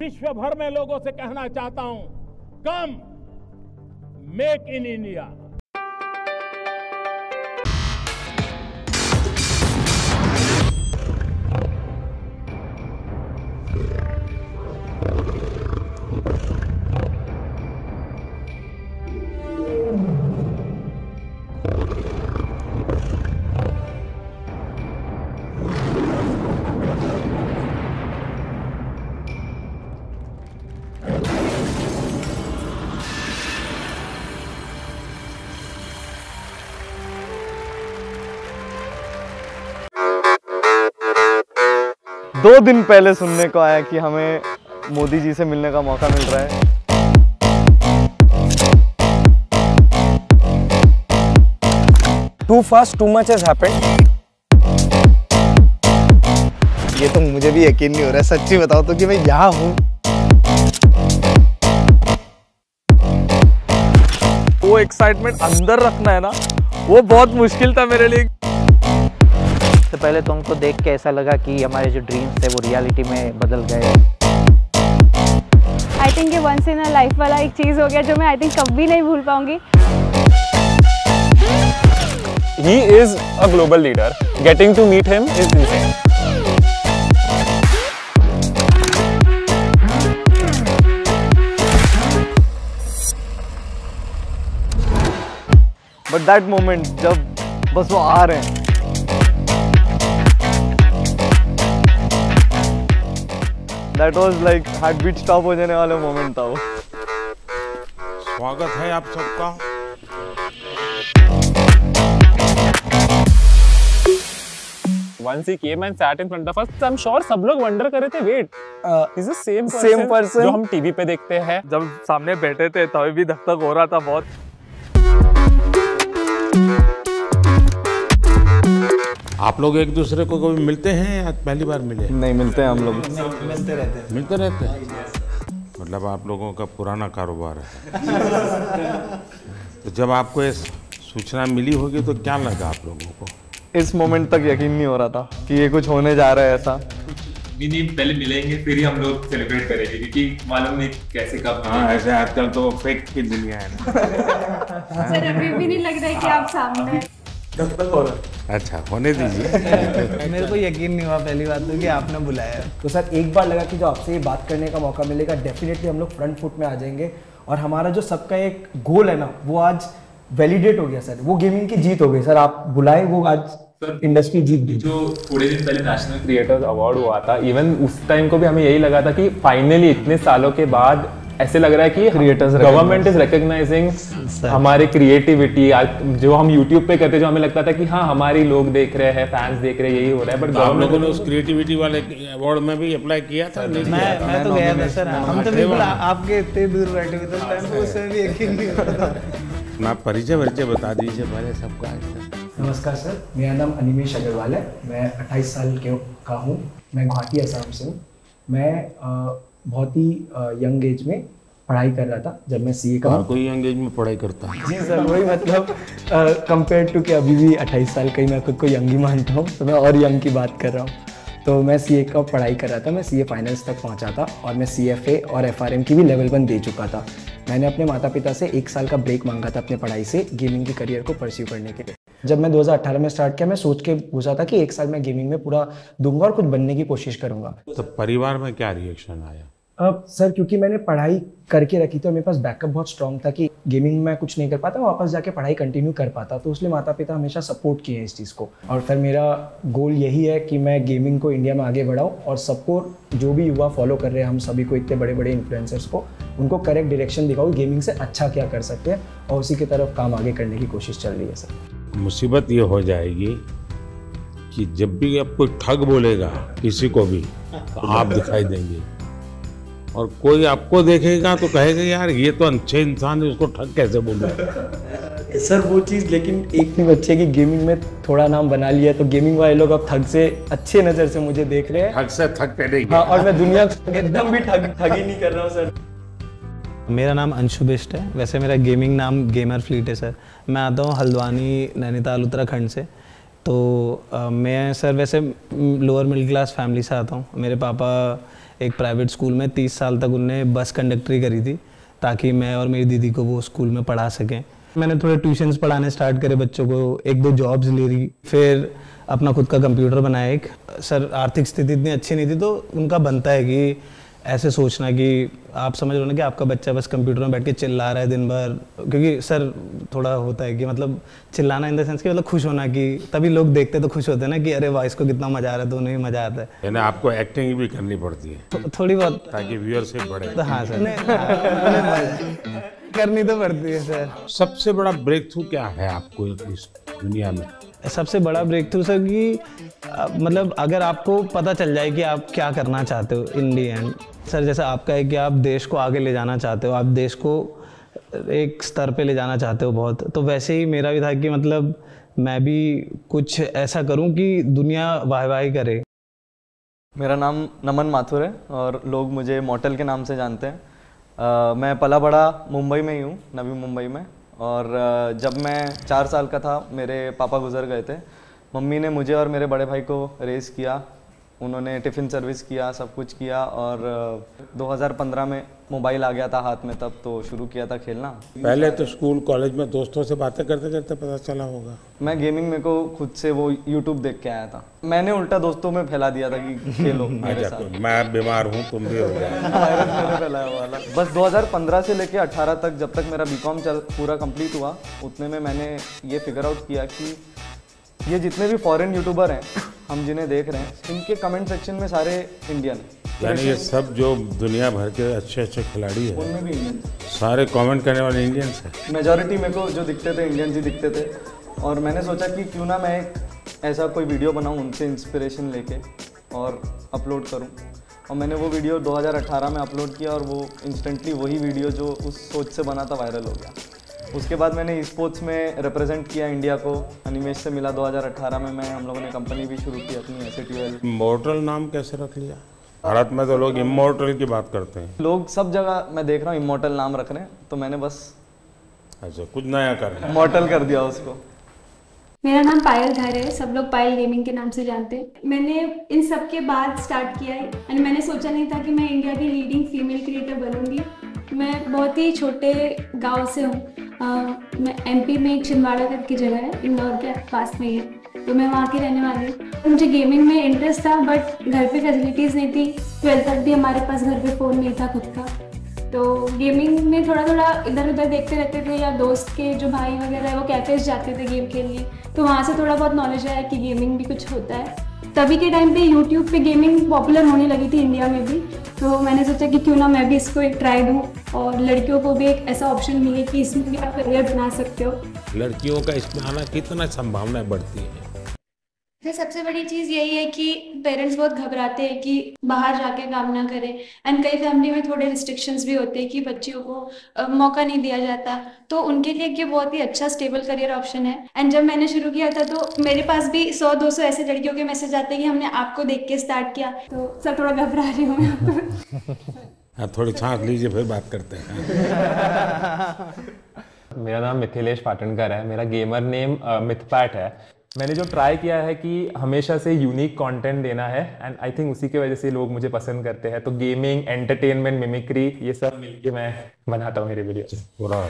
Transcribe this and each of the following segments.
विश्व भर में लोगों से कहना चाहता हूं, कम मेक इन इंडिया। दो दिन पहले सुनने को आया कि हमें मोदी जी से मिलने का मौका मिल रहा है। Too fast, too much has happened. ये तो मुझे भी यकीन नहीं हो रहा है, सच्ची बताओ तो कि मैं यहाँ हूँ। वो एक्साइटमेंट अंदर रखना है ना, वो बहुत मुश्किल था मेरे लिए। तो पहले तो हमको देख के ऐसा लगा कि हमारे जो ड्रीम्स थे वो रियलिटी में बदल गए। आई थिंक ये वंस इन अ लाइफ वाला एक चीज़ हो गया जो मैं आई थिंक कभी नहीं भूल पाऊंगी। He is a global leader. Getting to meet him is insane. But that moment जब बस वो आ रहे हैं, that was like heart beat stop हो जाने वाला मोमेंट था वो। स्वागत है आप सबका। Once he came and sat in front of us, I'm sure सब लोग वंडर कर रहे थे, wait, is the same person जो हम टीवी पे देखते हैं। जब सामने बैठे थे तभी भी धक धक हो रहा था बहुत। आप लोग एक दूसरे को कभी मिलते हैं या पहली बार मिले? नहीं, मिलते हैं हम लोग। मिलते रहते हैं। मतलब आप लोगों का पुराना कारोबार है। तो जब आपको ये सूचना मिली होगी तो क्या लगा आप लोगों को? इस मोमेंट तक यकीन नहीं हो रहा था कि ये कुछ होने जा रहा है ऐसा। नहीं, पहले मिलेंगे फिर ही हम लोग सेलिब्रेट करेंगे, क्योंकि मालूम नहीं कैसे कब। हाँ, ऐसे आजकल तो फेक की दुनिया है ना। सर अभी भी नहीं लग रहा है कि आप सामने हैं। अच्छा, होने दीजिए। मेरे को यकीन नहीं हुआ पहली बात तो कि आपने बुलाया। तो सर एक बार लगा कि जो आपसे ये बात करने का मौका मिलेगा डेफिनेटली हम लोग फ्रंट फुट में आ जाएंगे, और हमारा जो सबका एक गोल है ना वो आज वैलिडेट हो गया सर। वो गेमिंग की जीत हो गई सर, आप बुलाए वो आज इंडस्ट्री जीत गई। जो थोड़े दिन पहले नेशनल क्रिएटर्स अवार्ड हुआ था, इवन उस टाइम को भी हमें यही लगा था कि फाइनली इतने सालों के बाद ऐसे लग रहा है कि क्रिएटर्स गवर्नमेंट इज रिकॉग्नाइजिंग हमारी क्रिएटिविटी। जो हम यूट्यूब पे करते, जो हमें लगता था कि हाँ हमारी लोग देख रहे हैं, फैंस देख रहे हैं, यही हो रहा है, बट आप लोगों ने उस क्रिएटिविटी वाले अवार्ड में भी अप्लाई किया था? मैं तो गया था सर, हम तो बिल्कुल आपके इतने दूर बैठे हुए थे टाइम पे, उसमें भी यकीन नहीं हो रहा था। ना परिचय बता दीजिए पहले सबका। नमस्कार सर, मेरा नाम अनिमेश अग्रवाल है। मैं 28 साल का हूँ। मैं गुवाहाटी असम से हूँ। मैं बहुत ही यंग एज में पढ़ाई कर रहा था जब मैं सीए का। कोई यंग एज में पढ़ाई करता है? जी सर, वही मतलब कंपेयर टू कि अभी भी 28 साल का ही मैं खुद को यंग ही मानता हूँ, तो मैं और यंग की बात कर रहा हूँ। तो मैं सीए का पढ़ाई कर रहा था, मैं सीए फाइनल्स तक पहुँचा था, और मैं सीएफए और एफआरएम की भी लेवल 1 दे चुका था। मैंने अपने माता पिता से 1 साल का ब्रेक मांगा था अपने पढ़ाई से गेमिंग की करियर को परस्यू करने के लिए। जब मैं 2018 में स्टार्ट किया, मैं सोच के घुसा था कि 1 साल मैं गेमिंग में पूरा दूंगा और कुछ बनने की कोशिश करूंगा। तो परिवार में क्या रिएक्शन आया? सर क्योंकि मैंने पढ़ाई करके रखी थी और मेरे पास बैकअप बहुत स्ट्रॉन्ग था कि गेमिंग में कुछ नहीं कर पाता, वापस जाके पढ़ाई कंटिन्यू कर पाता, तो इसलिए माता पिता हमेशा सपोर्ट किए हैं इस चीज़ को। और फिर मेरा गोल यही है कि मैं गेमिंग को इंडिया में आगे बढ़ाऊँ, और सबको जो भी युवा फॉलो कर रहे हैं, हम सभी को, इतने बड़े बड़े इन्फ्लुएंसर्स को, उनको करेक्ट डायरेक्शन दिखाऊँ गेमिंग से अच्छा क्या कर सकते हैं, और उसी की तरफ काम आगे करने की कोशिश चल रही है सर। मुसीबत ये हो जाएगी कि जब भी अब कोई ठग बोलेगा किसी को भी, तो आप दिखाई देंगे, और कोई आपको देखेगा तो कहेगा यार ये तो अच्छे इंसान है, उसको ठग कैसे बोलूं। सर वो चीज़, लेकिन एक नहीं बच्चे की गेमिंग में थोड़ा नाम बना लिया, तो गेमिंग वाले लोग अब ठग से अच्छे नज़र से मुझे देख रहे हैं। ठग से ठग पे हाँ, और मैं दुनिया एकदम भी ठगी नहीं कर रहा हूँ सर। मेरा नाम अंशु बिष्ट है, वैसे मेरा गेमिंग नाम गेमर फ्लीट है सर। मैं आता हूँ हल्द्वानी, नैनीताल, उत्तराखंड से। तो मैं सर वैसे लोअर मिडिल क्लास फैमिली से आता हूँ। मेरे पापा एक प्राइवेट स्कूल में 30 साल तक उनने बस कंडक्टरी करी थी ताकि मैं और मेरी दीदी को वो स्कूल में पढ़ा सकें। मैंने थोड़े ट्यूशन्स पढ़ाने स्टार्ट करे बच्चों को, 1-2 जॉब्स ले रही, फिर अपना खुद का कंप्यूटर बनाया एक। सर आर्थिक स्थिति इतनी अच्छी नहीं थी तो उनका बनता है कि ऐसे सोचना कि आप समझ रहे हो ना कि आपका बच्चा बस कंप्यूटर में बैठ के चिल्ला रहा है दिन भर, क्योंकि सर थोड़ा होता है कि मतलब चिल्लाना इन द सेंस कि मतलब खुश होना, कि तभी लोग देखते तो खुश होते हैं ना कि अरे वाह इसको कितना मजा आ रहा है, तो उन्हें मजा आता है। यानी आपको एक्टिंग भी करनी पड़ती है थोड़ी बहुत, ताकि व्यूअरशिप बढ़े। तो हाँ सर करनी तो पड़ती है सर। सबसे बड़ा ब्रेक थ्रू क्या है आपको इस दुनिया में? सबसे बड़ा ब्रेक थ्रू सर कि मतलब अगर आपको पता चल जाए कि आप क्या करना चाहते हो इन दी एंड। सर जैसे आपका है कि आप देश को आगे ले जाना चाहते हो, आप देश को एक स्तर पे ले जाना चाहते हो बहुत, तो वैसे ही मेरा भी था कि मतलब मैं भी कुछ ऐसा करूं कि दुनिया वाह-वाही करे। मेरा नाम नमन माथुर है और लोग मुझे मॉटल के नाम से जानते हैं। मैं पला बड़ा मुंबई में ही हूँ, नवी मुंबई में। और जब मैं 4 साल का था मेरे पापा गुजर गए थे। मम्मी ने मुझे और मेरे बड़े भाई को रेस किया, उन्होंने टिफ़िन सर्विस किया, सब कुछ किया। और 2015 में मोबाइल आ गया था हाथ में, तब तो शुरू किया था खेलना। पहले तो स्कूल कॉलेज में दोस्तों से बातें करते करते पता चला होगा। मैं गेमिंग में को खुद से वो यूट्यूब देख के आया था, मैंने उल्टा दोस्तों में फैला दिया था कि खेलो मेरे साथ। मैं बीमार हूँ तुम भी हो गए। वायरस मैंने फैलाया वाला। बस 2015 से लेके 18 तक जब तक मेरा बीकॉम पूरा कंप्लीट हुआ, उतने में मैंने ये फिगर आउट किया कि ये जितने भी फॉरेन यूट्यूबर हैं हम जिन्हें देख रहे हैं, इनके कमेंट सेक्शन में सारे इंडियन, यानी ये सब जो दुनिया भर के अच्छे अच्छे खिलाड़ी हैं उनमें भी इंडियन, सारे कमेंट करने वाले इंडियंस हैं। मेजॉरिटी मेरे को जो दिखते थे इंडियंस ही दिखते थे। और मैंने सोचा कि क्यों ना मैं एक ऐसा कोई वीडियो बनाऊं उनसे इंस्पिरेशन लेके और अपलोड करूं। और मैंने वो वीडियो 2018 में अपलोड किया और वो इंस्टेंटली वही वीडियो जो उस सोच से बना था वायरल हो गया। उसके बाद मैंने स्पोर्ट्स में रिप्रेजेंट किया इंडिया को, अनिमेश से मिला 2018 में। हम लोगों ने कंपनी भी शुरू की अपनी SATL। इमॉर्टल नाम कैसे रख लिया? भारत में तो लोग इमॉर्टल की बात करते हैं, लोग सब जगह मैं देख रहा हूँ इमॉर्टल नाम रख रहे हैं, तो मैंने बस अच्छा कुछ नया कर इमॉर्टल कर दिया उसको। मेरा नाम पायल धारे है, सब लोग पायल गेमिंग के नाम से जानते हैं। मैंने इन सब के बाद स्टार्ट किया है एंड मैंने सोचा नहीं था कि मैं इंडिया की लीडिंग फीमेल क्रिएटर बनूंगी। मैं बहुत ही छोटे गांव से हूँ, मैं MP में एक छिंदवाड़ा करके जगह है, इंदौर के पास में ही है, तो मैं वहाँ की रहने वाली हूँ। मुझे गेमिंग में इंटरेस्ट था बट घर पे फैसिलिटीज़ नहीं थी। 12th तक भी हमारे पास घर पे फ़ोन नहीं था खुद का, तो गेमिंग में थोड़ा थोड़ा इधर उधर देखते रहते थे, या दोस्त के जो भाई वगैरह है वो कैफेज जाते थे गेम खेलने, तो वहाँ से थोड़ा बहुत नॉलेज आया कि गेमिंग भी कुछ होता है। तभी के टाइम पे यूट्यूब पे गेमिंग पॉपुलर होने लगी थी इंडिया में भी, तो मैंने सोचा कि क्यों ना मैं भी इसको एक ट्राई दूँ और लड़कियों को भी एक ऐसा ऑप्शन मिले कि इसमें भी आप करियर बना सकते हो। लड़कियों का इसमें आना कितना संभावनाएं बढ़ती है? सबसे बड़ी चीज़ यही है कि पेरेंट्स बहुत घबराते हैं कि बाहर जाके काम ना करें, एंड कई फैमिली में थोड़े रिस्ट्रिक्शंस भी होते हैं कि बच्चियों को मौका नहीं दिया जाता, तो उनके लिए ये बहुत ही अच्छा स्टेबल करियर ऑप्शन है। एंड जब मैंने शुरू किया था तो मेरे पास भी 100-200 ऐसे लड़कियों के मैसेज आते हैं कि हमने आपको देख के स्टार्ट किया, तो सब थोड़ा घबरा रही हूँ मैं। थोड़ी छांट लीजिए फिर बात करते हैं। मेरा नाम मिथिलेश पाटनकर है, मेरा गेमर नेम मिथपैट है। मैंने जो ट्राई किया है कि हमेशा से यूनिक कंटेंट देना है एंड आई थिंक उसी की वजह से लोग मुझे पसंद करते हैं। तो गेमिंग, एंटरटेनमेंट, मिमिक्री, ये सब मिलके मैं बनाता हूँ मेरे वीडियो। पूरा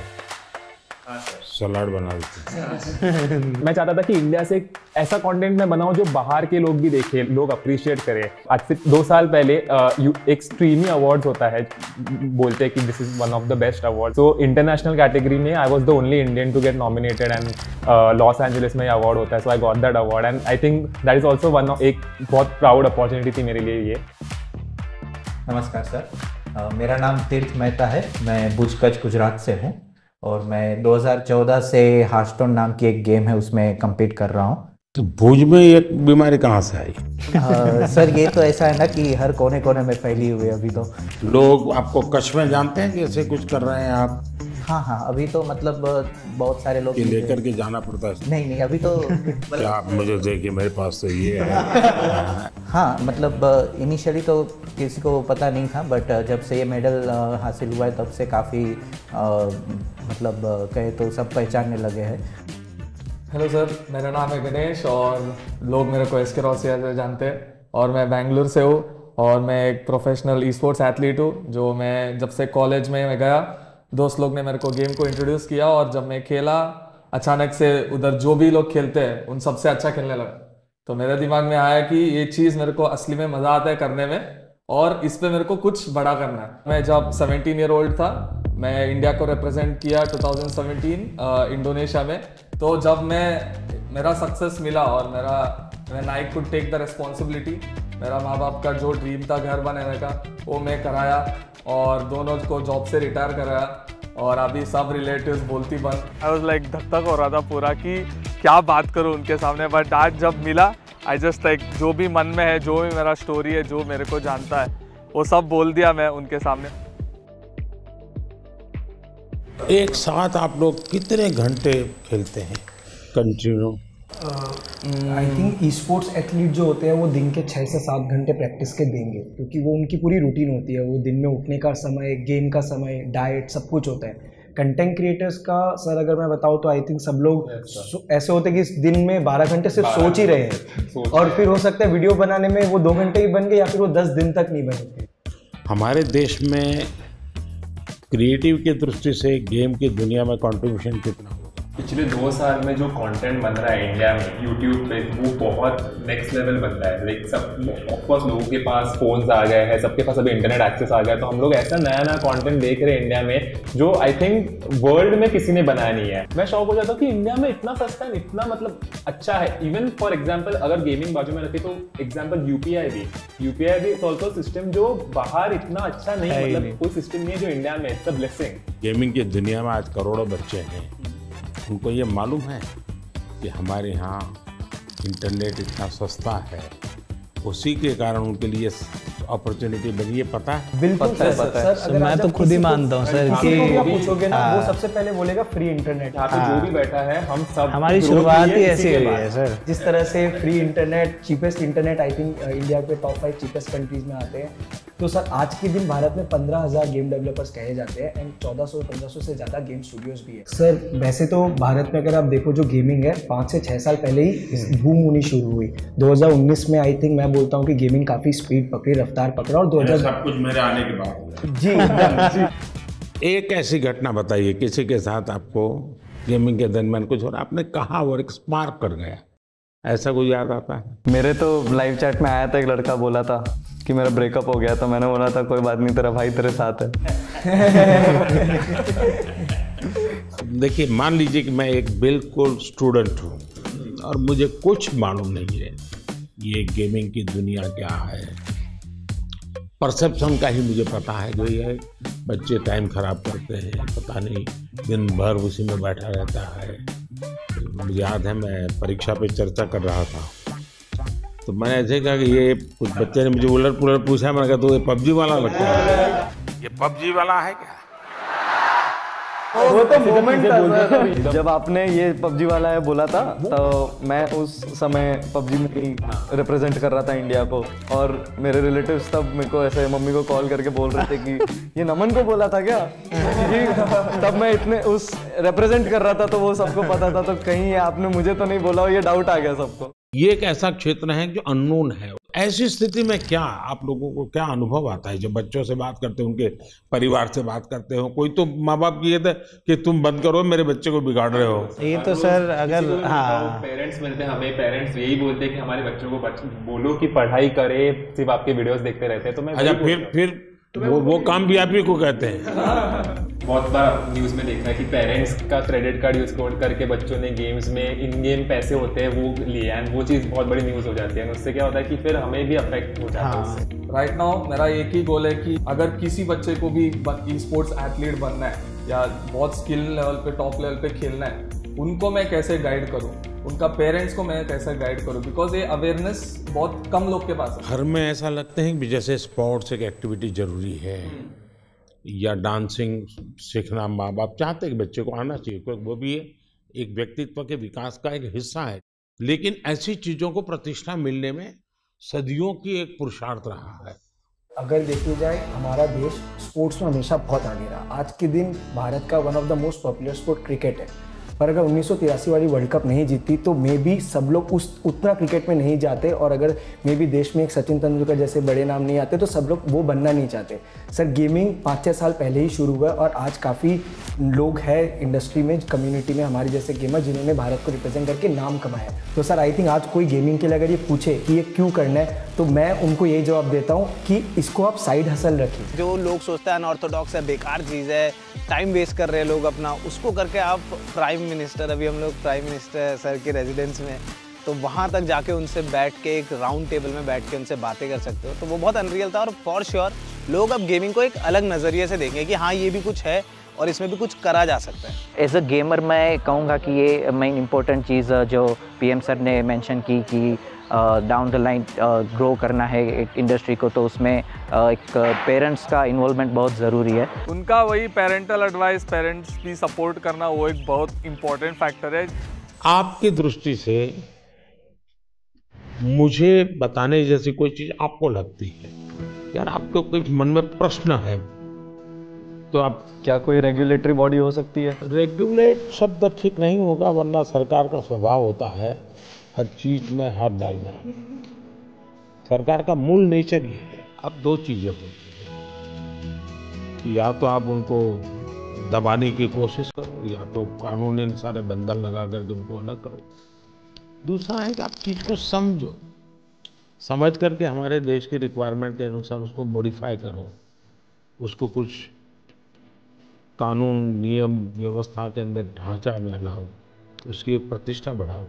सलाड बना देते। मैं चाहता था कि इंडिया से एक ऐसा कंटेंट मैं बनाऊं जो बाहर के लोग भी देखें, लोग अप्रिशिएट करें। आज से 2 साल पहले एक स्ट्रीमी अवार्ड्स होता है, बोलते हैं कि this is one of the best award. तो इंटरनेशनल कैटेगरी में I was the only Indian to get nominated and Los Angeles में अवार्ड होता है, so I got that award and I think that is also one of एक बहुत proud opportunity थी मेरे लिए ये। नमस्कार सर, मेरा नाम तीर्थ मेहता है, मैं भुज कच्छ गुजरात से हूँ और मैं 2014 से हार्टस्टोन नाम की एक गेम है उसमें compete कर रहा हूँ। तो भुज में ये बीमारी कहाँ से आई? सर ये तो ऐसा है ना कि हर कोने कोने में फैली हुई है अभी तो। लोग आपको कच्छ में जानते हैं कि ऐसे कुछ कर रहे हैं आप? हाँ, अभी तो मतलब बहुत सारे लोग लेकर के जाना पड़ता है। नहीं अभी तो क्या आप मुझे देखिए मेरे पास तो ये है। हाँ मतलब इनिशियली तो किसी को पता नहीं था, बट जब से ये मेडल हासिल हुआ है तब से काफ़ी मतलब कहे तो सब पहचानने लगे हैं। हेलो सर, मेरा नाम है गणेश और लोग मेरे को एसके रॉसिया से जानते हैं और मैं बेंगलुरु से हूँ और मैं एक प्रोफेशनल ई स्पोर्ट्स एथलीट हूँ। जो मैं जब से कॉलेज में मैं गया, दोस्त लोग ने मेरे को गेम को इंट्रोड्यूस किया और जब मैं खेला, अचानक से उधर जो भी लोग खेलते हैं उन सबसे अच्छा खेलने लगा। तो मेरे दिमाग में आया कि ये चीज़ मेरे को असली में मज़ा आता है करने में और इस पे मेरे को कुछ बड़ा करना है। मैं जब 17 ईयर ओल्ड था, मैं इंडिया को रिप्रेजेंट किया 2017 इंडोनेशिया में। तो जब मेरा सक्सेस मिला और मैं I could take the responsibility, मेरा माँ बाप का जो ड्रीम था घर बनाने का, वो मैं कराया और दोनों को जॉब से रिटायर कराया और अभी सब रिलेटिव्स बोलती बंद। आई वाज लाइक धक हो रहा था पूरा कि क्या बात करूं उनके सामने, बट आज जब मिला आई जस्ट लाइक जो भी मन में है, जो भी मेरा स्टोरी है, जो मेरे को जानता है, वो सब बोल दिया मैं उनके सामने। एक साथ आप लोग कितने घंटे खेलते हैं continue? I think e sports athlete जो होते हैं वो दिन के 6 से 7 घंटे प्रैक्टिस के देंगे, क्योंकि वो उनकी पूरी रूटीन होती है। वो दिन में उठने का समय, गेम का समय, डाइट, सब कुछ होता है। कंटेंट क्रिएटर्स का सर अगर मैं बताऊँ तो आई थिंक सब लोग ऐसे होते हैं कि दिन में 12 घंटे सिर्फ सोच ही रहे हैं और फिर हो सकता है वीडियो बनाने में वो 2 घंटे ही बन गए या फिर वो 10 दिन तक नहीं बने। हमारे देश में क्रिएटिव की दृष्टि से गेम की दुनिया में कंट्रीब्यूशन कितना होगा? पिछले 2 साल में जो कंटेंट बन रहा है इंडिया में यूट्यूब पे, वो बहुत नेक्स्ट लेवल बन रहा है। लाइक सब ऑफकोर्स लोगों के पास फोन्स आ गए हैं, सबके पास अभी इंटरनेट एक्सेस आ गया, तो हम लोग ऐसा नया नया कंटेंट देख रहे हैं इंडिया में जो आई थिंक वर्ल्ड में किसी ने बनाया नहीं है। मैं शौक हो जाता हूँ कि इंडिया में इतना सस्ता है, इतना मतलब अच्छा है। इवन फॉर एग्जाम्पल अगर गेमिंग बाजू में रखे तो एग्जाम्पल यूपीआई भी इट्स ऑल्सो सिस्टम जो बाहर इतना अच्छा नहीं, मतलब कोई सिस्टम नहीं है जो इंडिया में। It's a blessing. गेमिंग की दुनिया में आज करोड़ों बच्चे हैं, उनको ये मालूम है कि हमारे यहाँ इंटरनेट इतना सस्ता है, उसी के कारण उनके लिए अपॉर्चुनिटी बनी है। पता है? बिल्कुल सर, मैं तो खुद ही मानता हूँ सर कि पूछोगे ना, वो सबसे पहले बोलेगा फ्री इंटरनेट। यहाँ पे जो भी बैठा है हम सब, हमारी शुरुआत ही ऐसी हुई है सर। जिस तरह से free internet, cheapest internet I think India के टॉप 5 चीपेस्ट कंट्रीज में आते हैं। तो सर आज के दिन भारत में 15,000 गेम डेवलपर्स कहे जाते हैं एंड 1400-1500 से ज़्यादा गेम स्टूडियोज भी है। सर वैसे तो भारत में अगर आप देखो जो गेमिंग है 5 से 6 साल पहले ही बूम होनी शुरू हुई। 2019 में आई थिंक मैं बोलता हूँ कि गेमिंग काफ़ी स्पीड पकड़ी, रफ्तार पकड़ा और 2000 सब कुछ मेरे आने के बाद जी। एक ऐसी घटना बताइए किसी के साथ आपको गेमिंग के दरमियान कुछ हो रहा, आपने कहा और एक स्पार्क कर गया, ऐसा कुछ याद आता है? मेरे तो लाइव चैट में आया था, एक लड़का बोला था कि मेरा ब्रेकअप हो गया, तो मैंने बोला था कोई बात नहीं, तेरा भाई तेरे साथ है। देखिए, मान लीजिए कि मैं एक बिल्कुल स्टूडेंट हूँ और मुझे कुछ मालूम नहीं है ये गेमिंग की दुनिया क्या है। परसेप्शन का ही मुझे पता है जो ये बच्चे टाइम खराब करते हैं, पता नहीं दिन भर उसी में बैठा रहता है। मुझे याद है मैं परीक्षा पे चर्चा कर रहा था, तो मैंने ऐसे कहा कि ये कुछ बच्चे ने मुझे उलट पुलट पूछा, मैंने कहा तो ये पबजी वाला लगता है, ये पबजी वाला है क्या? वो तो मोमेंट था सर, जब आपने ये पबजी वाला है बोला था, तो मैं उस समय पबजी में ही रिप्रेजेंट कर रहा था इंडिया को, और मेरे रिलेटिव्स तब मेरे को ऐसे मम्मी को कॉल करके बोल रहे थे कि ये नमन को बोला था क्या? तब मैं इतने उस रिप्रेजेंट कर रहा था तो वो सबको पता था, तो कहीं आपने मुझे तो नहीं बोला, ये डाउट आ गया सबको। ये एक ऐसा क्षेत्र है जो अननोन है। ऐसी स्थिति में क्या आप लोगों को क्या अनुभव आता है जब बच्चों से बात करते हो, उनके परिवार से बात करते हो? कोई तो माँ बाप ये थे कि तुम बंद करो, मेरे बच्चे को बिगाड़ रहे हो। ये तो सर अगर पेरेंट्स मिलते हैं हमें, पेरेंट्स यही बोलते हैं कि हमारे बच्चों को बोलो कि पढ़ाई करे, सिर्फ आपके वीडियोस देखते रहते हैं। तो मैं अच्छा, फिर वो काम भी आप ही को कहते हैं। बहुत बार न्यूज़ में देखा है कि पेरेंट्स का क्रेडिट कार्ड यूज करके बच्चों ने गेम्स में इन गेम पैसे होते हैं वो लिए, एंड वो चीज़ बहुत बड़ी न्यूज़ हो जाती है। उससे क्या होता है कि फिर हमें भी अफेक्ट हो जाता है उससे। राइट नाउ मेरा एक ही गोल है कि अगर किसी बच्चे को भी ई स्पोर्ट्स एथलीट बनना है या बहुत स्किल लेवल पे, टॉप लेवल पे खेलना है, उनको मैं कैसे गाइड करूँ, उनका पेरेंट्स को मैं कैसे गाइड करूँ, बिकॉज ये अवेयरनेस बहुत कम लोग के पास है। घर में ऐसा लगता है कि जैसे स्पोर्ट्स एक एक्टिविटी जरूरी है या डांसिंग सीखना माँ बाप चाहते हैं कि बच्चे को आना चाहिए, क्योंकि वो भी एक व्यक्तित्व के विकास का एक हिस्सा है। लेकिन ऐसी चीज़ों को प्रतिष्ठा मिलने में सदियों की एक पुरुषार्थ रहा है। अगर देखी जाए हमारा देश स्पोर्ट्स में हमेशा बहुत आगे रहा। आज के दिन भारत का one of the most popular sport cricket है। पर अगर 1983 वाली वर्ल्ड कप नहीं जीतती तो मे बी सब लोग उतना क्रिकेट में नहीं जाते, और अगर मे बी देश में एक सचिन तेंदुलकर जैसे बड़े नाम नहीं आते तो सब लोग वो बनना नहीं चाहते। सर गेमिंग 5-6 साल पहले ही शुरू हुआ और आज काफ़ी लोग हैं इंडस्ट्री में, कम्युनिटी में हमारे जैसे गेमर जिन्होंने भारत को रिप्रेजेंट करके नाम कमाया। तो सर आई थिंक आज कोई गेमिंग के लिए अगर ये पूछे कि ये क्यों करना है तो मैं उनको यही जवाब देता हूँ कि इसको आप साइड हसल रखिए। जो लोग सोचते हैं अनऑर्थोडॉक्स है, बेकार चीज़ है, टाइम वेस्ट कर रहे हैं लोग अपना, उसको करके आप प्राइम मिनिस्टर, अभी हम लोग प्राइम मिनिस्टर सर के रेजिडेंस में, तो वहाँ तक जाके उनसे बैठ के एक राउंड टेबल में बैठ के उनसे बातें कर सकते हो, तो वो बहुत अनरियल था। और फॉर श्योर लोग अब गेमिंग को एक अलग नज़रिए से देखेंगे कि हाँ ये भी कुछ है और इसमें भी कुछ करा जा सकता है। एज अ गेमर मैं कहूँगा कि ये मेन इम्पोर्टेंट चीज़ जो पीएम सर ने मेंशन की कि डाउन द लाइन ग्रो करना है एक इंडस्ट्री को, तो उसमें एक पेरेंट्स का इन्वॉल्वमेंट बहुत ज़रूरी है। उनका वही पेरेंटल एडवाइस, पेरेंट्स भी सपोर्ट करना, वो एक बहुत इम्पोर्टेंट फैक्टर है। आपकी दृष्टि से मुझे बताने जैसी कोई चीज़ आपको लगती है, यार आपको कोई मन में प्रश्न है तो आप, क्या कोई रेगुलेटरी बॉडी हो सकती है? रेगुलेट शब्द ठीक नहीं होगा, वरना सरकार का स्वभाव होता है हर चीज में हाथ डालना। सरकार का मूल नेचर ये है। अब दो चीजें होती हैं कि या तो आप उनको दबाने की कोशिश करो, या तो कानूनी सारे बंधन लगा करके उनको अलग करो। दूसरा है कि आप चीज को समझो, समझ करके हमारे देश की रिक्वायरमेंट के अनुसार उसको मॉडिफाई करो, उसको कुछ कानून नियम व्यवस्था के अंदर ढांचा में लाओ, उसकी प्रतिष्ठा बढ़ाओ।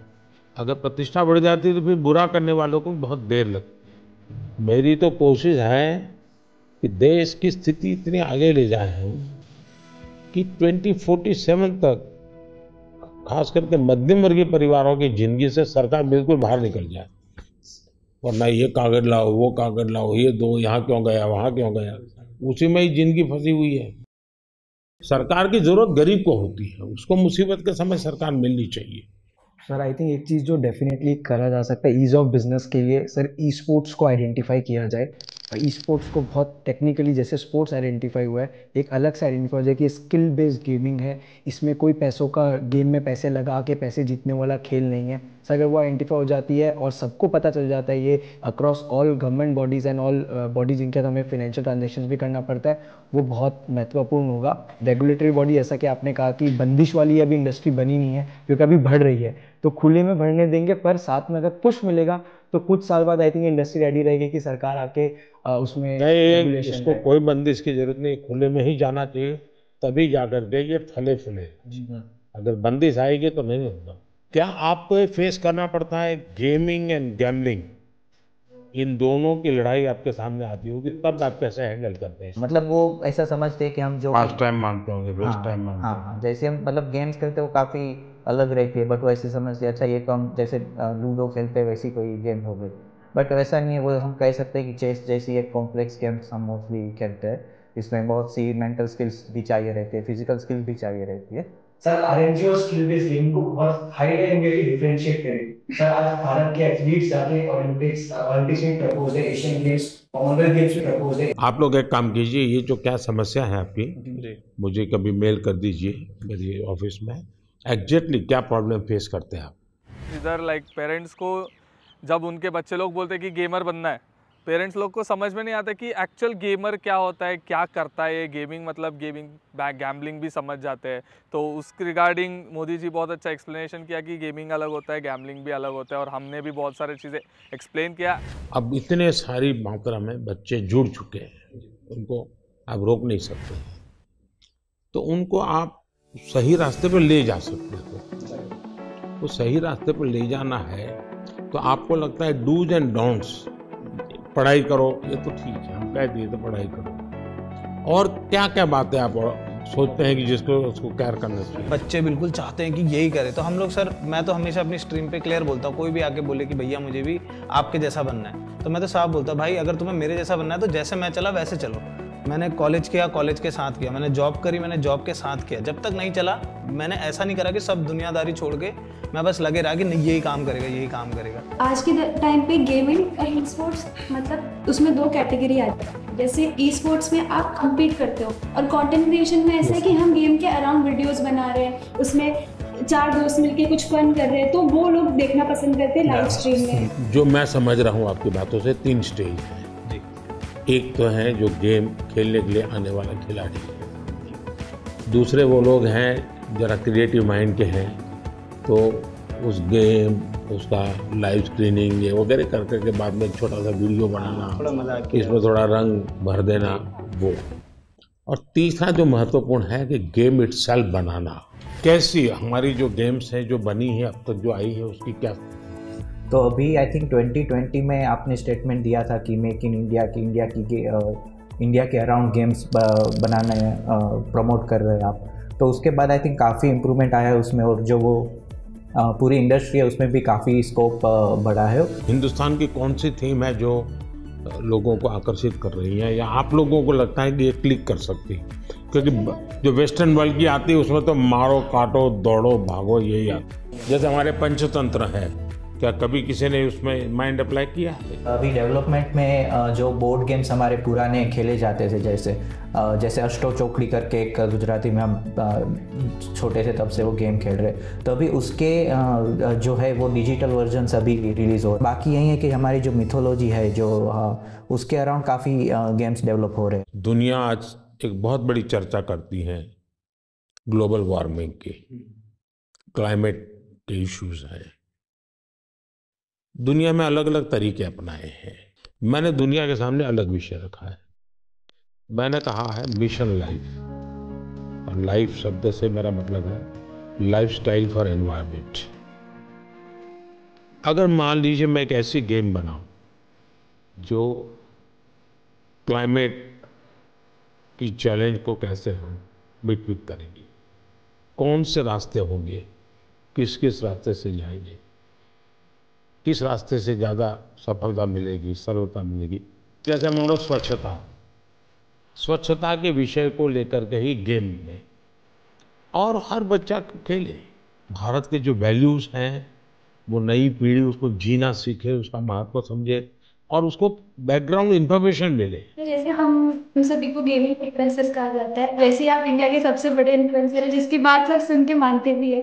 अगर प्रतिष्ठा बढ़ जाती तो फिर बुरा करने वालों को बहुत देर लगती। मेरी तो कोशिश है कि देश की स्थिति इतनी आगे ले जाए हम कि 2047 तक खास करके मध्यम वर्गीय परिवारों की जिंदगी से सरकार बिल्कुल बाहर निकल जाए, वरना ये कागज लाओ, वो कागज लाओ, ये दो, यहाँ क्यों गया, वहाँ क्यों गया, उसी में ही जिंदगी फंसी हुई है। सरकार की जरूरत गरीब को होती है, उसको मुसीबत के समय सरकार मिलनी चाहिए। सर आई थिंक एक चीज़ जो डेफिनेटली करा जा सकता है ईज़ ऑफ बिजनेस के लिए, सर ई स्पोर्ट्स को आइडेंटिफाई किया जाए। ई स्पोर्ट्स को बहुत टेक्निकली जैसे स्पोर्ट्स आइडेंटिफाई हुआ है, एक अलग से आइडेंटिफाई हो जाए कि स्किल बेस्ड गेमिंग है, इसमें कोई पैसों का गेम में पैसे लगा के पैसे जीतने वाला खेल नहीं है। सर अगर वो आइडेंटिफाई हो जाती है और सबको पता चल जाता है ये across all government bodies and all bodies जिनके हमें फाइनेंशियल ट्रांजेक्शन भी करना पड़ता है, वो बहुत महत्वपूर्ण होगा। रेगुलेटरी बॉडी ऐसा कि आपने कहा कि बंदिश वाली अभी इंडस्ट्री बनी नहीं है क्योंकि अभी बढ़ रही है, तो खुले में बढ़ने देंगे, पर साथ में अगर पुश मिलेगा तो कुछ साल बाद आई थिंक इंडस्ट्री रेडी रहेगी कि सरकार आके उसमें इसको कोई बंदिश की जरूरत नहीं, खुले में ही जाना चाहिए, तभी जाकर के ये फले फूले। अगर बंदिश आएगी तो नहीं होगा। क्या आपको फेस करना पड़ता है गेमिंग एंड गैम्बलिंग, इन दोनों की लड़ाई आपके सामने आती होगी, तब आप कैसे हैंडल करते हैं? मतलब वो ऐसा समझते हैं कि हम जो फास्ट टाइम मांगते होंगे, वेस्ट टाइम मांगते होंगे। हाँ, जैसे हम मतलब गेम्स खेलते हैं वो काफ़ी अलग रहती है, बट वो ऐसे समझते हैं अच्छा ये तो हम जैसे लूडो खेलते हैं वैसी कोई गेम हो गई, बट वैसा नहीं है। वो हम कह सकते हैं कि चेस जैसी एक कॉम्प्लेक्स गेम्स हम मोस्टली खेलते हैं, इसमें बहुत सी मेंटल स्किल्स भी चाहिए रहती है, फिजिकल स्किल्स भी चाहिए रहती है। सर आरएनजी और स्किल बेस्ड गेम को बहुत हाई लेवल में डिफरेंशिएट करें। सर आज भारत के एथलीट्स जाके ओलंपिक्स में प्रपोज है, एशियन गेम्स, कॉमनवेल्थ गेम्स में प्रपोज है। आप लोग एक काम कीजिए, ये जो क्या समस्या है आपकी, मुझे कभी मेल कर दीजिए मेरी ऑफिस में, एग्जैक्टली क्या प्रॉब्लम फेस करते हैं आप। इधर लाइक पेरेंट्स को जब उनके बच्चे लोग बोलते हैं कि गेमर बनना है, पेरेंट्स लोग को समझ में नहीं आता कि एक्चुअल गेमर क्या होता है, क्या करता है ये गेमिंग, मतलब गेमिंग गैम्बलिंग भी समझ जाते हैं। तो उसके रिगार्डिंग मोदी जी बहुत अच्छा एक्सप्लेनेशन किया कि गेमिंग अलग होता है, गैम्बलिंग भी अलग होता है, और हमने भी बहुत सारी चीज़ें एक्सप्लेन किया। अब इतने सारी मात्रा में बच्चे जुड़ चुके हैं, उनको आप रोक नहीं सकते, तो उनको आप सही रास्ते पर ले जा सकते हो। तो सही रास्ते पर ले जाना है तो आपको लगता है डूज एंड डोंट्स, पढ़ाई करो, ये तो ठीक है, हम कह दिए तो पढ़ाई करो, और क्या क्या बातें आप सोचते हैं कि जिसको उसको केयर करना चाहिए? बच्चे बिल्कुल चाहते हैं कि यही करे, तो हम लोग सर, मैं तो हमेशा अपनी स्ट्रीम पे क्लियर बोलता हूँ, कोई भी आके बोले कि भैया मुझे भी आपके जैसा बनना है, तो मैं तो साफ बोलता हूँ भाई अगर तुम्हें मेरे जैसा बनना है तो जैसे मैं चला वैसे चलो। मैंने कॉलेज किया, कॉलेज के साथ किया, मैंने जॉब करी, मैंने जॉब के साथ किया, जब तक नहीं चला मैंने ऐसा नहीं करा कि सब दुनियादारी छोड़ के मैं बस लगे रहा कि नहीं यही काम करेगा, यही काम करेगा। आज के टाइम पे गेमिंग और ई स्पोर्ट्स, मतलब उसमें दो कैटेगरी आती है। जैसे ई स्पोर्ट्स में आप कम्पीट करते हो, और कंटेंट क्रिएशन में ऐसा है कि हम गेम के अराउंड वीडियोस बना रहे हैं, उसमें 4 दोस्त मिलके कुछ फन कर रहे हैं, तो वो लोग देखना पसंद करते हैं लाइव स्ट्रीम में। जो मैं समझ रहा हूँ आपकी बातों से 3 स्टेज है। एक तो है जो गेम खेलने के लिए आने वाला खिलाड़ी, दूसरे वो लोग हैं जरा क्रिएटिव माइंड के हैं, तो उस गेम उसका लाइव स्क्रीनिंग ये वगैरह करके के बाद में एक छोटा सा वीडियो बनाना, इसमें थोड़ा रंग भर देना वो। और तीसरा जो महत्वपूर्ण है कि गेम इटसेल्फ बनाना। कैसी हमारी जो गेम्स हैं जो बनी है अब तक जो आई है उसकी क्या? तो अभी आई थिंक 2020 में आपने स्टेटमेंट दिया था कि मेक इन इंडिया की इंडिया के अराउंड गेम्स बनाना प्रमोट कर रहे हैं आप। तो उसके बाद आई थिंक काफ़ी इम्प्रूवमेंट आया है उसमें, और जो वो पूरी इंडस्ट्री है उसमें भी काफ़ी स्कोप बढ़ा है। हिंदुस्तान की कौन सी थीम है जो लोगों को आकर्षित कर रही है, या आप लोगों को लगता है कि ये क्लिक कर सकती है? क्योंकि जो वेस्टर्न वर्ल्ड की आती है उसमें तो मारो काटो दौड़ो भागो यही आता है। जैसे हमारे पंचतंत्र है, क्या कभी किसी ने उसमें माइंड अप्लाई किया है? अभी डेवलपमेंट में जो बोर्ड गेम्स हमारे पुराने खेले जाते थे, जैसे अष्टो चौकड़ी करके एक गुजराती में हम छोटे थे तब से वो गेम खेल रहे, तो अभी उसके जो है वो डिजिटल वर्जन्स अभी रिलीज़ हो। बाकी यही है कि हमारी जो मिथोलॉजी है जो उसके अराउंड काफ़ी गेम्स डेवलप हो रहे हैं। दुनिया आज एक बहुत बड़ी चर्चा करती है ग्लोबल वार्मिंग की, क्लाइमेट के इश्यूज हैं। दुनिया में अलग अलग तरीके अपनाए हैं। मैंने दुनिया के सामने अलग विषय रखा है। मैंने कहा है मिशन लाइफ, और लाइफ शब्द से मेरा मतलब है लाइफस्टाइल फॉर एनवायरनमेंट। अगर मान लीजिए मैं एक ऐसी गेम बनाऊं जो क्लाइमेट की चैलेंज को कैसे बीट करेंगी, कौन से रास्ते होंगे, किस किस रास्ते से जाएंगे, किस रास्ते से ज़्यादा सफलता मिलेगी, सरलता मिलेगी। जैसे हम लोग स्वच्छता के विषय को लेकर के ही गेम में, और हर बच्चा खेले। भारत के जो वैल्यूज़ हैं वो नई पीढ़ी उसको जीना सीखे, उसका महत्व समझे और उसको बैकग्राउंड इन्फॉर्मेशन मिले। जैसे हम सभी को गेमिंग इन्फ्लुएंसर्स कहा जाता है, वैसे ही आप इंडिया के सबसे बड़े इन्फ्लुएंसर हैं जिसकी बात सब सुन के मानते भी है।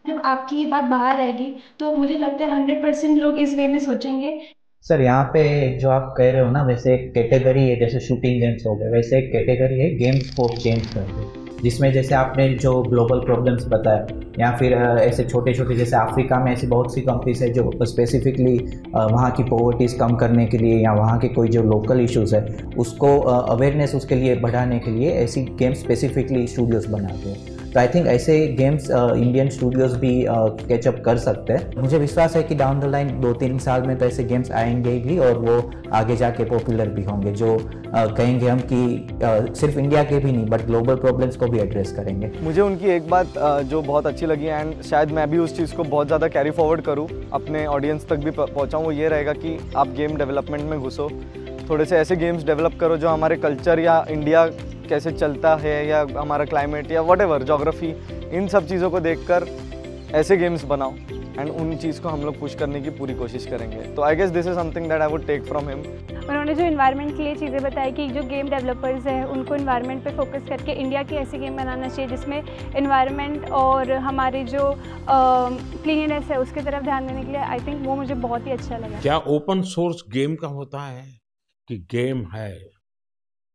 जब आपकी ये बात बाहर आएगी तो मुझे लगता है 100% लोग इस वे में सोचेंगे। सर यहाँ पे जो आप कह रहे हो ना, वैसे एक कैटेगरी है, जैसे शूटिंग गेम्स हो गए, वैसे एक कैटेगरी है गेम्स फॉर चेंज करके, जिसमें जैसे आपने जो ग्लोबल प्रॉब्लम्स बताया, या फिर ऐसे छोटे छोटे जैसे अफ्रीका में ऐसी बहुत सी कंट्रीज है जो स्पेसिफिकली वहाँ की पॉवर्टीज़ कम करने के लिए या वहाँ के कोई जो लोकल इश्यूज़ है उसको अवेयरनेस उसके लिए बढ़ाने के लिए ऐसी गेम्स स्पेसिफिकली स्टूडियोज़ बनाते हैं। तो आई थिंक ऐसे गेम्स इंडियन स्टूडियोज़ भी कैचअप कर सकते हैं। मुझे विश्वास है कि डाउन द लाइन 2-3 साल में तो ऐसे गेम्स आएंगे भी, और वो आगे जाके पॉपुलर भी होंगे, जो कहेंगे हम कि सिर्फ इंडिया के भी नहीं बट ग्लोबल प्रॉब्लम्स को भी एड्रेस करेंगे। मुझे उनकी एक बात जो बहुत अच्छी लगी, एंड शायद मैं भी उस चीज़ को बहुत ज़्यादा कैरी फॉरवर्ड करूँ, अपने ऑडियंस तक भी पहुँचाऊँ, वो ये रहेगा कि आप गेम डेवलपमेंट में घुसो, थोड़े से ऐसे गेम्स डेवलप करो जो हमारे कल्चर या इंडिया कैसे चलता है या हमारा क्लाइमेट या व्हाटएवर ज्योग्राफी, इन सब चीज़ों को देखकर ऐसे गेम्स बनाओ, एंड उन चीज़ को हम लोग पुश करने की पूरी कोशिश करेंगे। तो I guess this is something that I would take from him. उन्होंने जो इन्वायरमेंट के लिए चीज़ें बताई कि जो गेम डेवलपर्स हैं उनको इन्वायरमेंट पे फोकस करके इंडिया की ऐसी गेम बनाना चाहिए जिसमें इन्वायरमेंट और हमारी जो क्लीननेस है उसकी तरफ ध्यान देने के लिए, आई थिंक वो मुझे बहुत ही अच्छा लगा। क्या ओपन सोर्स गेम का होता है कि गेम है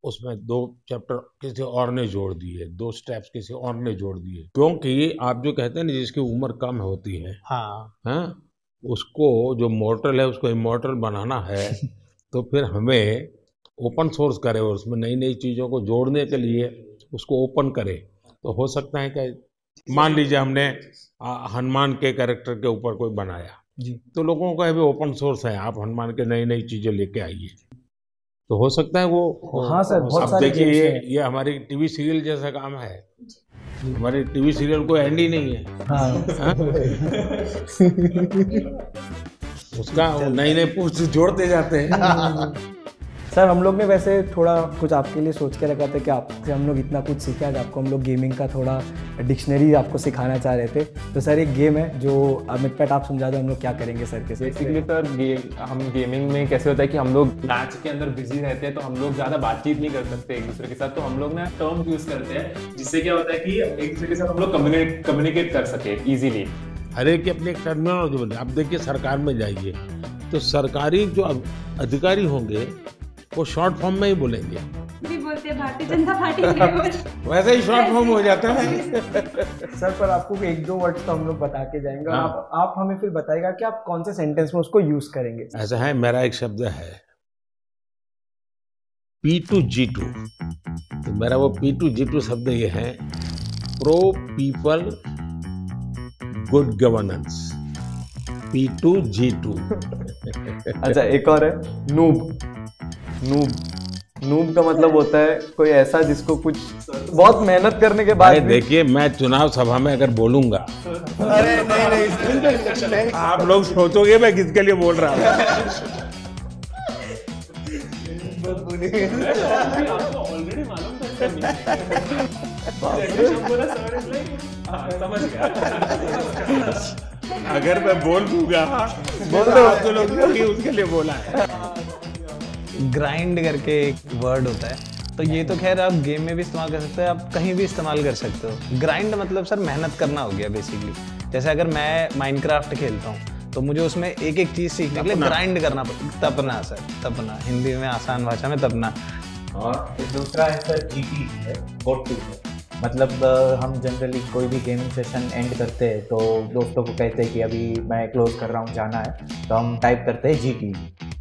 उसमें 2 चैप्टर किसी और ने जोड़ दिए, 2 स्टेप्स किसी और ने जोड़ दिए? क्योंकि आप जो कहते हैं ना जिसकी उम्र कम होती है, हाँ, उसको जो मॉर्टल है उसको इमॉर्टल बनाना है तो फिर हमें ओपन सोर्स करे और उसमें नई नई चीज़ों को जोड़ने के लिए उसको ओपन करे। तो हो सकता है कि मान लीजिए हमने हनुमान के कैरेक्टर के ऊपर कोई बनाया जी, तो लोगों का भी ओपन सोर्स है, आप हनुमान के नई नई चीज़ें लेके आइए, तो हो सकता है वो। हाँ सर, बहुत सारे देखिए ये हमारी टीवी सीरियल जैसा काम है, हमारे टीवी सीरियल कोई एंड ही नहीं है। हाँ? उसका नए नए पोस्ट जोड़ते जाते हैं। सर हम लोग ने वैसे थोड़ा कुछ आपके लिए सोच के रखा था कि आपसे हम लोग इतना कुछ सीखे, आज आपको हम लोग गेमिंग का थोड़ा डिक्शनरी आपको सिखाना चाह रहे थे। तो सर एक गेम है जो अमित पैट आप समझा दो हम लोग क्या करेंगे सर के साथ। बेसिकली सर हम गेमिंग में कैसे होता है कि हम लोग मैच के अंदर बिजी रहते हैं, तो हम लोग ज़्यादा बातचीत नहीं कर सकते एक दूसरे के साथ, तो हम लोग ना टर्म यूज़ करते हैं जिससे क्या होता है कि एक दूसरे के साथ हम लोग कम्युनिकेट कर सके ईजिली। हर एक की अपनी एक टर्मिनोलॉजी बोले। आप देखिए सरकार में जाइए तो सरकारी जो अधिकारी होंगे वो शॉर्ट फॉर्म में ही बोलेंगे, भी बोलते हैं भारतीय जनता पार्टी वैसे ही शॉर्ट फॉर्म हो जाता है। सर पर आपको एक दो वर्ड्स तो हम लोग बता के जाएंगे और आप हमें फिर बताएगा कि आप कौन से सेंटेंस में उसको यूज करेंगे। ऐसा है, मेरा एक शब्द है P2G2। तो मेरा वो P2G2 शब्द ये है, pro people good governance, P2G2। अच्छा एक और है नूब। नूब का मतलब होता है कोई ऐसा जिसको कुछ बहुत मेहनत करने के बाद। देखिए मैं चुनाव सभा में अगर बोलूंगा, अरे नहीं, आप लोग सोचोगे मैं किसके लिए बोल रहा हूँ। अगर मैं बोल दूंगा तो लोग उसके लिए बोला है। ग्राइंड करके एक वर्ड होता है, तो ये तो खैर आप गेम में भी इस्तेमाल कर सकते हो, आप कहीं भी इस्तेमाल कर सकते हो। ग्राइंड मतलब सर मेहनत करना हो गया बेसिकली। जैसे अगर मैं माइनक्राफ्ट खेलता हूँ तो मुझे उसमें एक एक चीज़ सीखने के लिए ग्राइंड करना पड़ता। तपना सर, तपना, हिंदी में आसान भाषा में तपना। और दूसरा है सर GT है, गोट टू है। मतलब हम जनरली कोई भी गेमिंग सेशन एंड करते हैं तो दोस्तों को कहते हैं कि अभी मैं क्लोज कर रहा हूँ, जाना है, तो हम टाइप करते हैं GT,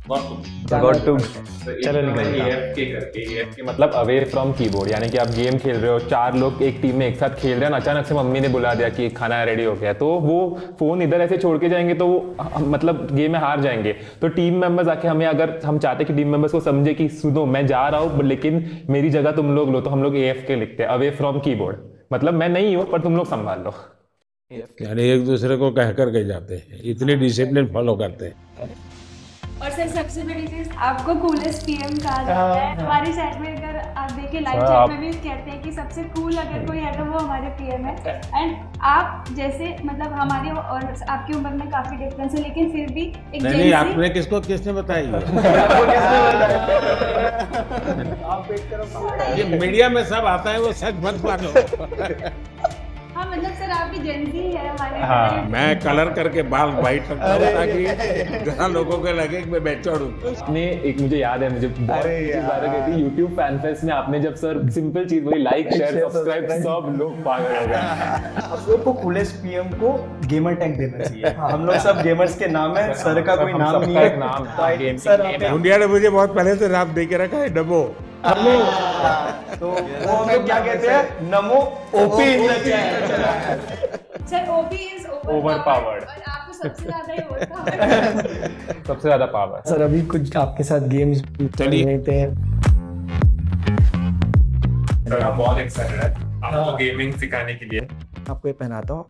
गॉट टू। चलो AFK मतलब अवे फ्रॉम कीबोर्ड, यानी कि आप गेम खेल रहे हो, 4 लोग एक टीम में एक साथ खेल रहे हैं, अचानक से मम्मी ने बुला दिया कि खाना रेडी हो गया, तो वो फोन इधर ऐसे छोड़ के जाएंगे तो वो मतलब गेम में हार जाएंगे। तो टीम मेंबर्स आके हमें, अगर हम चाहते कि टीम मेंबर्स को समझे कि सुनो मैं जा रहा हूँ लेकिन मेरी जगह तुम लोग लो, तो हम लोग AFK लिखते हैं, अवे फ्रॉम कीबोर्ड। मतलब मैं नहीं हूँ पर तुम लोग संभाल लो, यानी एक दूसरे को कह कर के जाते हैं, इतनी डिसिप्लिन फॉलो करते हैं। और सर सबसे बड़ी चीज आपको कूलेस्ट पीएम कहा जाता है हमारी साइड में। अगर आप देखिए लाइव चैट में भी कहते हैं कि सबसे कूल अगर कोई है तो वो हमारे पीएम है। एंड आप जैसे मतलब हमारी और आपकी उम्र में काफी डिफरेंस है, लेकिन फिर भी एक नहीं आपने किसने बताई ये मीडिया में सब आता है, वो सच मत मानो। हाँ मतलब सर आपकी जेंजी है हमारे। हाँ, मैं कलर करके बाल वाइट रखता हूँ ताकि जहाँ लोगों को लगे कि मैं बैठा हूँ। आपने एक मुझे याद है, मुझे बहुत बात कहती है यूट्यूब फैन फेस्ट में आपने जब सर सिंपल चीज वही लाइक शेयर सब्सक्राइब सब लोग पागल हो गए। आप लोग को कूलेस्ट पीएम को गेमर टैग देना चाहिए। हम लोग सब गेमर्स के नाम है, सर का कोई नाम नहीं है। सर इंडिया ने मुझे बहुत पहले से नाम दे के रखा है, डबो। तो वो हम लोग क्या कहते हैं, नमो OP. Sir OP is overpowered और आपको सबसे ज्यादा ही ओवरपावर्ड, सबसे ज्यादा पावर। सर अभी कुछ आपके साथ गेम्स चलिए थे। सर हम बहुत एक्साइटेड है आपको गेमिंग सिखाने के लिए। आपको ये पहनाता हूँ।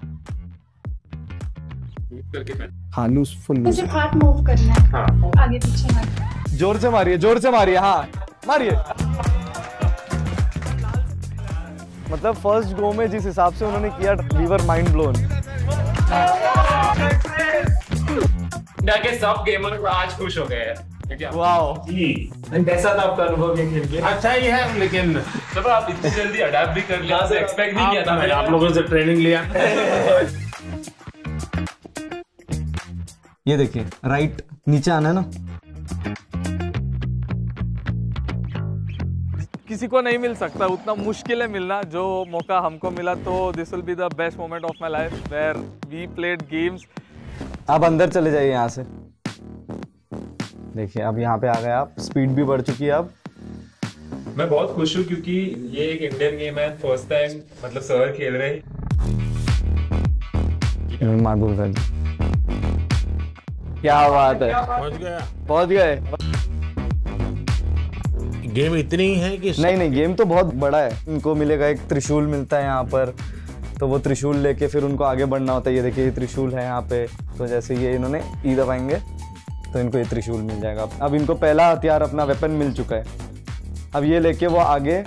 हाँ लूज, फुल लूज। सिर्फ हाथ मूव करना है। हाँ आगे पीछे मत। जोर से मारिए, जोर से मारिए, हाँ मारिए। मतलब फर्स्ट गो में जिस हिसाब से उन्होंने किया, वी वर माइंड ब्लोन। के सब गेमर आज खुश हो गए हैं। वाओ, कैसा था आपका अनुभव ये खेल के? अच्छा ही है, लेकिन सब आप इतनी जल्दी अडैप्ट भी कर लिया, एक्सपेक्ट नहीं किया था मैंने। आप लोगों से ट्रेनिंग लिया। ये देखिए राइट नीचे आना है ना। किसी को नहीं मिल सकता, उतना मुश्किल है मिलना। जो मौका हमको मिला तो this will be the best moment of my life where we played games. आप अंदर चले जाइए यहाँ से। देखिए अब यहाँ पे आ गए आप, स्पीड भी बढ़ चुकी है अब। मैं बहुत खुश हूँ क्योंकि ये एक इंडियन गेम है, फर्स्ट टाइम मतलब सर खेल रहे हैं। माधुर भाई क्या बात है, पहुंच गए। गेम इतनी ही है कि नहीं गेम तो बहुत बड़ा है। इनको मिलेगा एक त्रिशूल मिलता है यहाँ पर, तो वो त्रिशूल लेके फिर उनको आगे बढ़ना होता है। ये देखिए त्रिशूल है यहाँ पे, तो जैसे ये इन्होंने ई दबाएंगे तो इनको ये त्रिशूल मिल जाएगा। अब इनको पहला हथियार अपना वेपन मिल चुका है। अब ये लेके वो आगे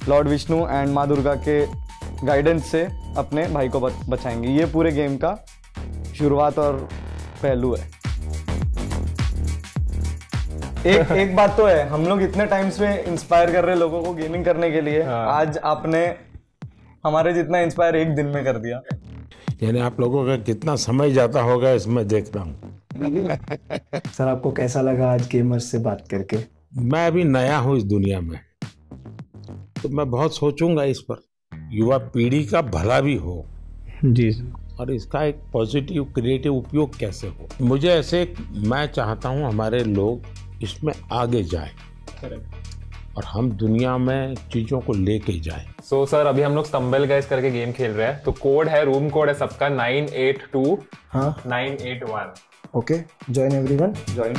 लॉर्ड विष्णु एंड माँ दुर्गा के गाइडेंस से अपने भाई को बचाएंगे। ये पूरे गेम का शुरुआत और पहलू है। एक बात तो है, हम लोग इतने टाइम से इंस्पायर कर रहे हैं लोगों को गेमिंग करने के लिए। आज आपने हमारे जितना इंस्पायर एक दिन में कर दिया। यानी आप लोगों का कितना समय जाता होगा इसमें देखता हूँ। सर आपको कैसा लगा आज गेमर्स से बात करके? मैं अभी नया हूँ इस दुनिया में, तो मैं बहुत सोचूंगा इस पर, युवा पीढ़ी का भला भी हो जी, और इसका एक पॉजिटिव क्रिएटिव उपयोग कैसे हो। मुझे ऐसे मैं चाहता हूँ हमारे लोग इसमें आगे जाए और हम दुनिया में चीजों को लेके जाए। सो सर अभी हम लोग स्टम्बल गाइस करके गेम खेल रहे हैं, तो कोड है, रूम कोड है सबका 982-981। Okay, join everyone, join.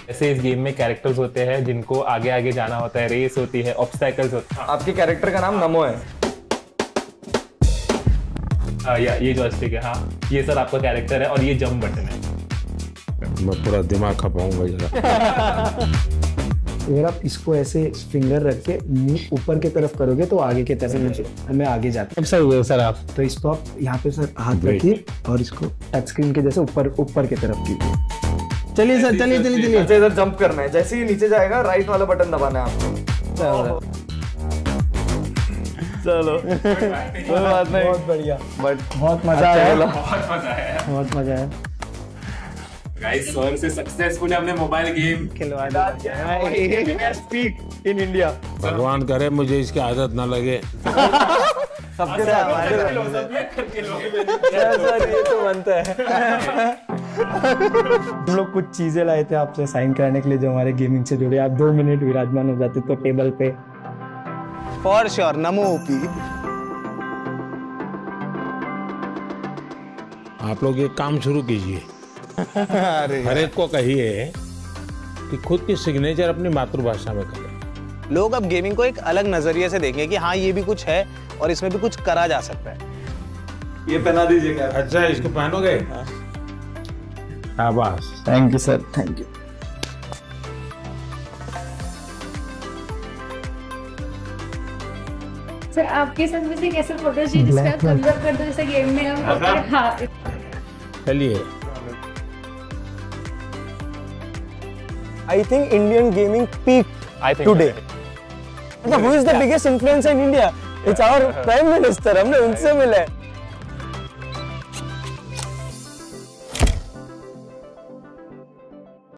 ऐसे इस गेम में कैरेक्टर्स होते हैं जिनको आगे आगे जाना होता है, रेस होती है, ऑब्स्टैकल्स होते हैं। आपके कैरेक्टर का नाम नमो है। या ये जॉयस्टिक है। हाँ, ये सर आपका कैरेक्टर है और ये जंप बटन है। मैं पूरा दिमाग खपाऊंगा जरा। अगर आप इसको ऐसे फिंगर रख के मुंह ऊपर की तरफ करोगे तो आगे की तरफ मैं आगे जाता हूँ। सर हुए सर आप तो इसको आप यहाँ पे सर हाथ रखिए और इसको टच स्क्रीन के जैसे ऊपर की तरफ कीजिए। चलिए सर, चलिए। अच्छा, इधर जंप करना है। जैसे ही नीचे जाएगा राइट वाला बटन दबाना है आपको। चलो कोई बात नहीं, बहुत बढ़िया, बट बहुत मजा आया। बहुत मजा आया गाइस। सर से सक्सेसफुली हमने मोबाइल गेम खिलवा दिया। Speak in India. भगवान करे मुझे इसकी आदत ना लगे। सबके साथ ये तो बनता है। हम लोग कुछ चीजें लाए थे आपसे साइन कराने के लिए जो हमारे गेमिंग से जुड़े। आप 2 मिनट विराजमान हो जाते तो टेबल पे। For sure, NaMo OP. आप लोग एक काम शुरू कीजिए, हर एक को कहिए कि खुद की सिग्नेचर अपनी मातृभाषा में करें। लोग अब गेमिंग को एक अलग नजरिए से देखें कि हाँ ये भी कुछ है और इसमें भी कुछ करा जा सकता है। ये पहना दीजिएगा। अच्छा, इसको पहनोगे? शाबाश। Thank you sir, thank you. Sir आपके साथ वैसे कैसे फोटो चाहिए जिसका थम्स अप कर दो जैसे गेम में हम। हाँ चलिए। I think Indian gaming peaked today. Who is the biggest influencer in India? It's our Prime Minister. हमने उनसे मिले।